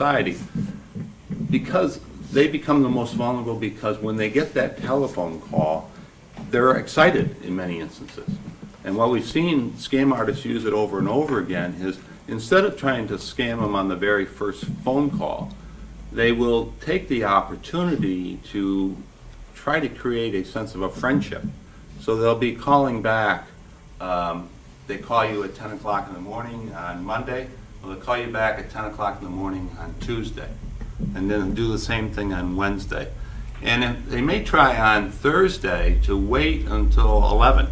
society, because they become the most vulnerable, because when they get that telephone call, they're excited in many instances. And what we've seen scam artists use it over and over again is, instead of trying to scam them on the very first phone call, they will take the opportunity to try to create a sense of a friendship. So they'll be calling back. They call you at 10 o'clock in the morning on Monday. Well, they'll call you back at 10 o'clock in the morning on Tuesday. And then do the same thing on Wednesday. And they may try on Thursday to wait until 11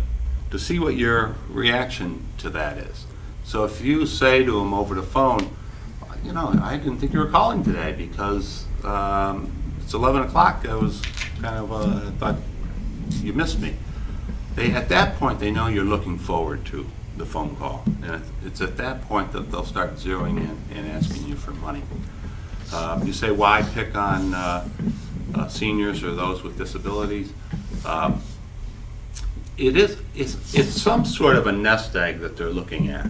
to see what your reaction to that is. So if you say to them over the phone, you know, I didn't think you were calling today because it's 11 o'clock, I was kind of, I thought you missed me. At that point, they know you're looking forward to the phone call. And it's at that point that they'll start zeroing in and asking you for money. You say, why pick on seniors or those with disabilities? It's some sort of a nest egg that they're looking at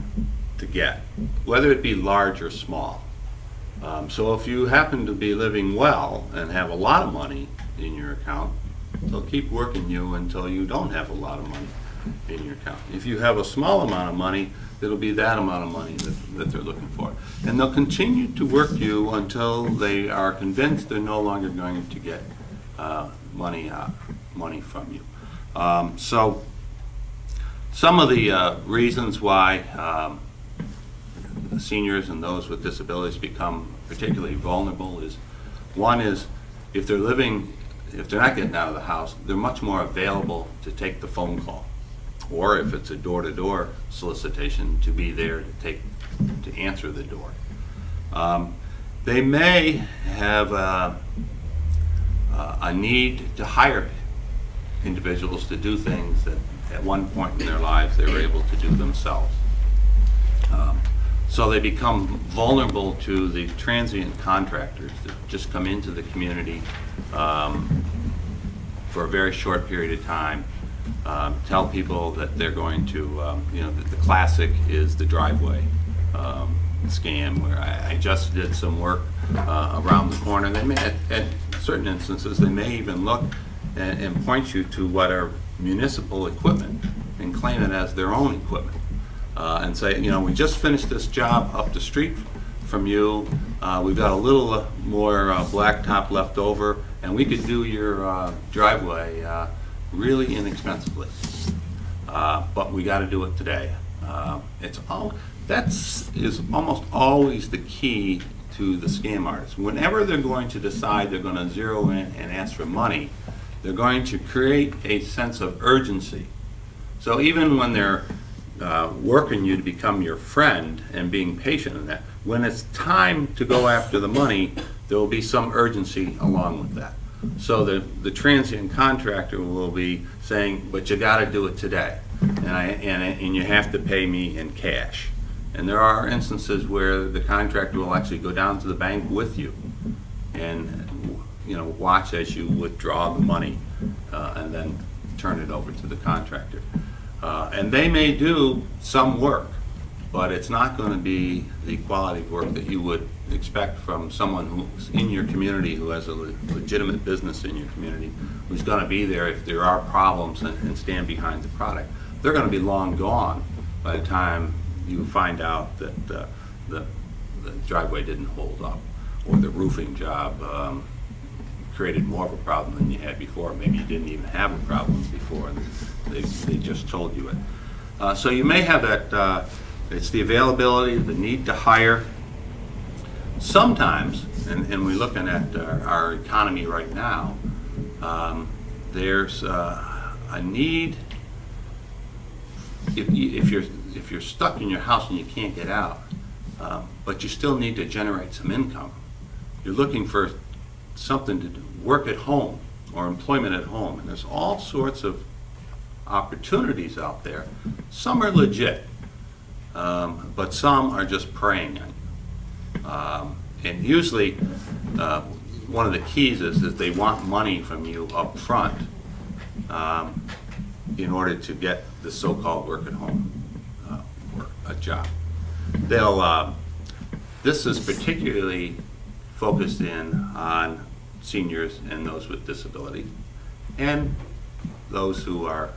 to get, whether it be large or small. So if you happen to be living well and have a lot of money in your account, they'll keep working you until you don't have a lot of money in your account. If you have a small amount of money, it'll be that amount of money that they're looking for. And they'll continue to work you until they are convinced they're no longer going to get money from you. So some of the reasons why seniors and those with disabilities become particularly vulnerable is, one is if they're not getting out of the house, they're much more available to take the phone call, or if it's a door-to-door solicitation, to be there to answer the door. They may have a need to hire individuals to do things that at one point in their lives they were able to do themselves. So they become vulnerable to the transient contractors that just come into the community for a very short period of time, tell people that they're going to, you know, the classic is the driveway scam, where I just did some work around the corner. They may, at certain instances, they may even look and point you to what are municipal equipment and claim it as their own equipment. And say, you know, we just finished this job up the street from you. We've got a little more blacktop left over, and we could do your driveway really inexpensively. But we got to do it today. That is almost always the key to the scam artists. Whenever they're going to decide they're going to zero in and ask for money, they're going to create a sense of urgency. So even when they're working you to become your friend and being patient in that, when it's time to go after the money, there will be some urgency along with that. So the transient contractor will be saying, but you got to do it today, and you have to pay me in cash. And there are instances where the contractor will actually go down to the bank with you and, you know, watch as you withdraw the money and then turn it over to the contractor. And they may do some work, but it's not going to be the quality of work that you would expect from someone who's in your community, who has a legitimate business in your community, who's going to be there if there are problems and stand behind the product. They're going to be long gone by the time you find out that the driveway didn't hold up, or the roofing job created more of a problem than you had before. Maybe you didn't even have a problem before, and they just told you it. So you may have that, it's the availability, the need to hire. Sometimes, and we're looking at our economy right now, there's a need, if you're stuck in your house and you can't get out, but you still need to generate some income, you're looking for something to do, work at home or employment at home, and there's all sorts of opportunities out there. Some are legit, but some are just preying on you. And usually one of the keys is that they want money from you up front in order to get the so-called work at home work, a job. This is particularly focused in on seniors and those with disabilities, and those who are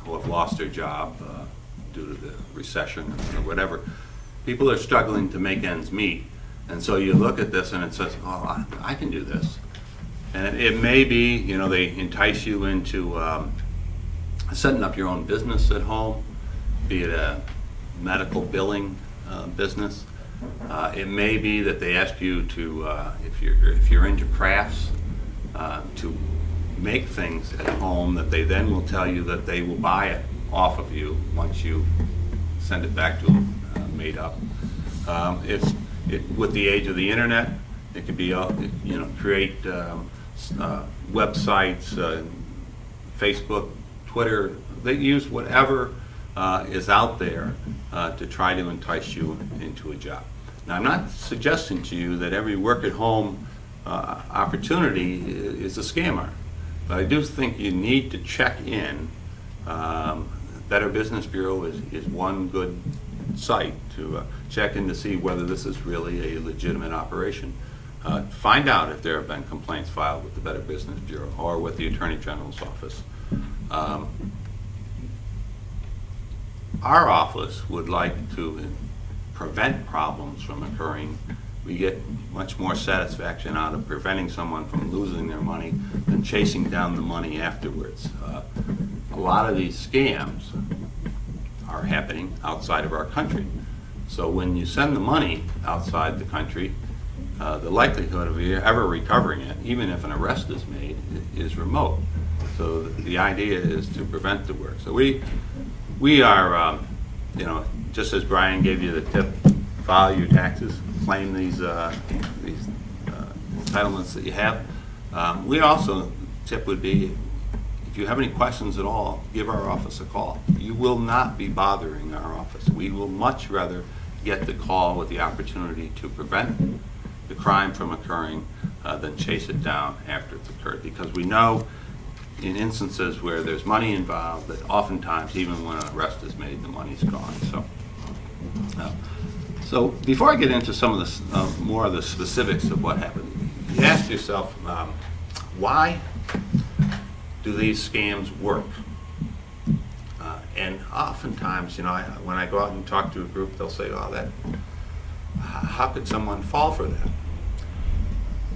who have lost their job due to the recession or whatever. People are struggling to make ends meet, and so you look at this and it says, "Oh, I can do this." And it may be, you know, they entice you into setting up your own business at home, be it a medical billing business. It may be that they ask you to, if you're into crafts, to make things at home that they then will tell you that they will buy it off of you once you send it back to them made up. With the age of the internet, it could be, you know, create websites, Facebook, Twitter. They use whatever is out there to try to entice you into a job. Now, I'm not suggesting to you that every work-at-home opportunity is a scammer, but I do think you need to check in. Better Business Bureau is one good site to check in to see whether this is really a legitimate operation. Find out if there have been complaints filed with the Better Business Bureau or with the Attorney General's office. Our office would like to prevent problems from occurring. We get much more satisfaction out of preventing someone from losing their money than chasing down the money afterwards. A lot of these scams are happening outside of our country. So when you send the money outside the country, the likelihood of you ever recovering it, even if an arrest is made, is remote. So the idea is to prevent the work. So we are, you know, just as Brian gave you the tip, file your taxes, claim these entitlements that you have. We also, tip would be, if you have any questions at all, give our office a call. You will not be bothering our office. We will much rather get the call with the opportunity to prevent the crime from occurring than chase it down after it's occurred, because we know in instances where there's money involved that oftentimes, even when an arrest is made, the money's gone. So before I get into some of the more of the specifics of what happened, you ask yourself, why do these scams work? And oftentimes, you know, when I go out and talk to a group, they'll say, "Oh, how could someone fall for that?"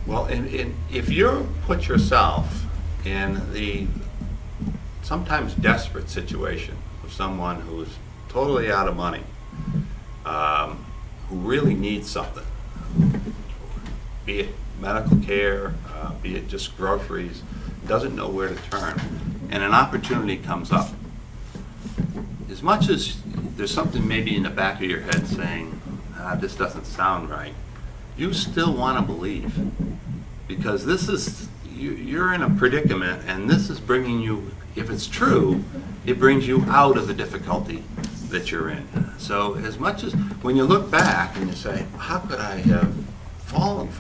Well, if you put yourself in the sometimes desperate situation of someone who's totally out of money, who really needs something, be it medical care, be it just groceries, doesn't know where to turn, and an opportunity comes up. As much as there's something maybe in the back of your head saying, this doesn't sound right, you still want to believe, because this is, you're in a predicament, and this is bringing you, if it's true, it brings you out of the difficulty that you're in. So as much as when you look back and you say, how could I have fallen for